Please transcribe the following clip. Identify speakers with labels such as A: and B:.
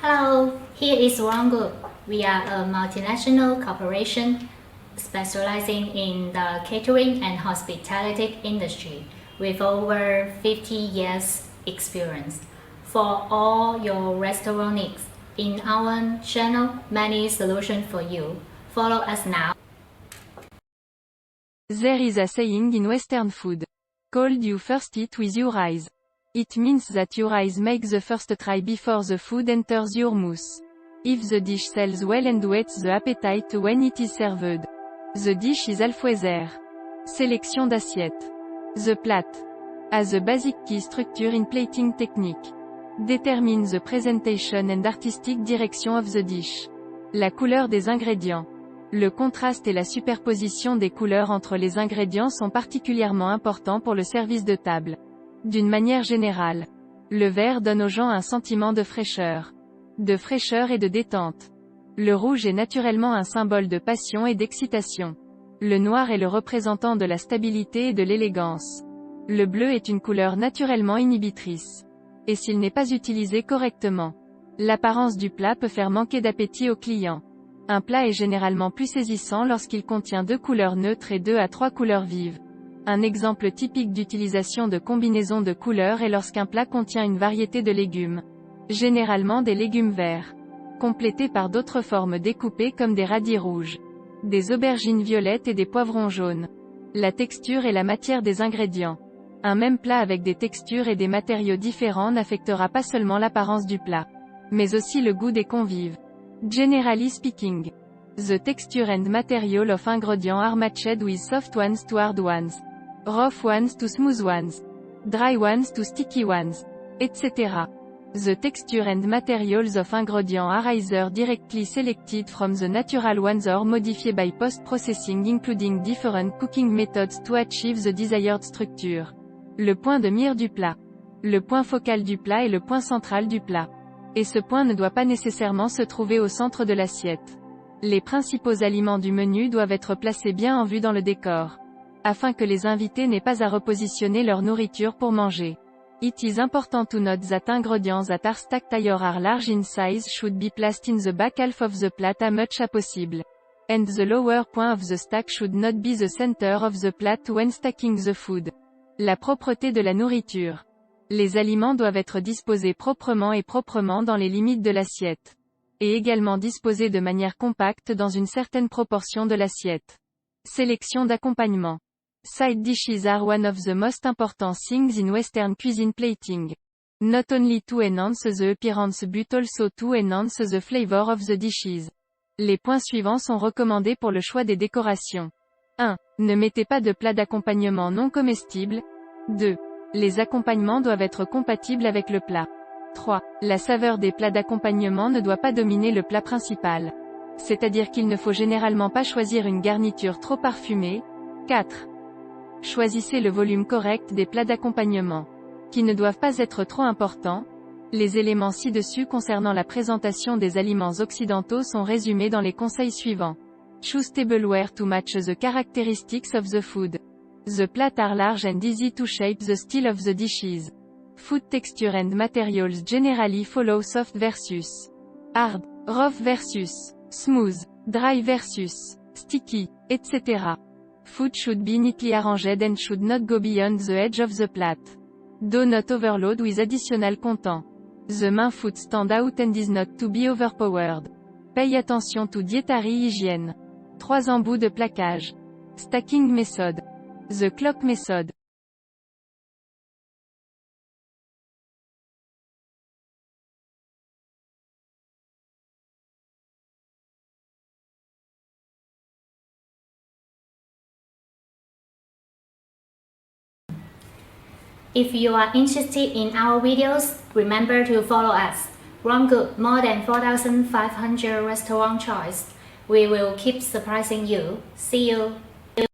A: Hello, here is One Group. We are a multinational corporation specializing in the catering and hospitality industry with over 50 years experience. For all your restaurant needs, in our channel, many solutions for you. Follow us now.
B: There is a saying in Western food. Called you first eat with your eyes. It means that your eyes make the first try before the food enters your mouth. If the dish sells well and whets the appetite when it is served. The dish is halfway there. Sélection d'assiettes. The plate. As a basic key structure in plating technique. Determine the presentation and artistic direction of the dish. La couleur des ingrédients. Le contraste et la superposition des couleurs entre les ingrédients sont particulièrement importants pour le service de table. D'une manière générale, le vert donne aux gens un sentiment de fraîcheur et de détente. Le rouge est naturellement un symbole de passion et d'excitation. Le noir est le représentant de la stabilité et de l'élégance. Le bleu est une couleur naturellement inhibitrice. Et s'il n'est pas utilisé correctement, l'apparence du plat peut faire manquer d'appétit aux clients. Un plat est généralement plus saisissant lorsqu'il contient 2 couleurs neutres et 2 à 3 couleurs vives. Un exemple typique d'utilisation de combinaison de couleurs est lorsqu'un plat contient une variété de légumes. Généralement des légumes verts. Complétés par d'autres formes découpées comme des radis rouges. Des aubergines violettes et des poivrons jaunes. La texture et la matière des ingrédients. Un même plat avec des textures et des matériaux différents n'affectera pas seulement l'apparence du plat, mais aussi le goût des convives. Generally speaking, the texture and material of ingredients are matched with soft ones to hard ones, rough ones to smooth ones, dry ones to sticky ones, etc. The texture and materials of ingredients are either directly selected from the natural ones or modified by post-processing including different cooking methods to achieve the desired structure. Le point de mire du plat. Le point focal du plat est le point central du plat. Et ce point ne doit pas nécessairement se trouver au centre de l'assiette. Les principaux aliments du menu doivent être placés bien en vue dans le décor, afin que les invités n'aient pas à repositionner leur nourriture pour manger. It is important to note that ingredients that are stacked higher are large in size should be placed in the back half of the plate as much as possible. And the lower point of the stack should not be the center of the plate when stacking the food. La propreté de la nourriture. Les aliments doivent être disposés proprement dans les limites de l'assiette. Et également disposés de manière compacte dans une certaine proportion de l'assiette. Sélection d'accompagnement. Side dishes are one of the most important things in Western cuisine plating. Not only to enhance the appearance but also to enhance the flavor of the dishes. Les points suivants sont recommandés pour le choix des décorations. 1. Ne mettez pas de plat d'accompagnement non comestible. 2. Les accompagnements doivent être compatibles avec le plat. 3. La saveur des plats d'accompagnement ne doit pas dominer le plat principal. C'est-à-dire qu'il ne faut généralement pas choisir une garniture trop parfumée. 4. Choisissez le volume correct des plats d'accompagnement, qui ne doivent pas être trop importants. Les éléments ci-dessus concernant la présentation des aliments occidentaux sont résumés dans les conseils suivants. Choose tableware to match the characteristics of the food. The plates are large and easy to shape the style of the dishes. Food texture and materials generally follow soft versus hard, rough versus smooth, dry versus sticky, etc. Food should be neatly arranged and should not go beyond the edge of the plate. Do not overload with additional content. The main food stand out and is not to be overpowered. Pay attention to dietary hygiene. 3 embouts de plaquage. Stacking method. The clock method.
A: If you are interested in our videos, remember to follow us. One Group, more than 4,500 restaurant choice. We will keep surprising you. See you.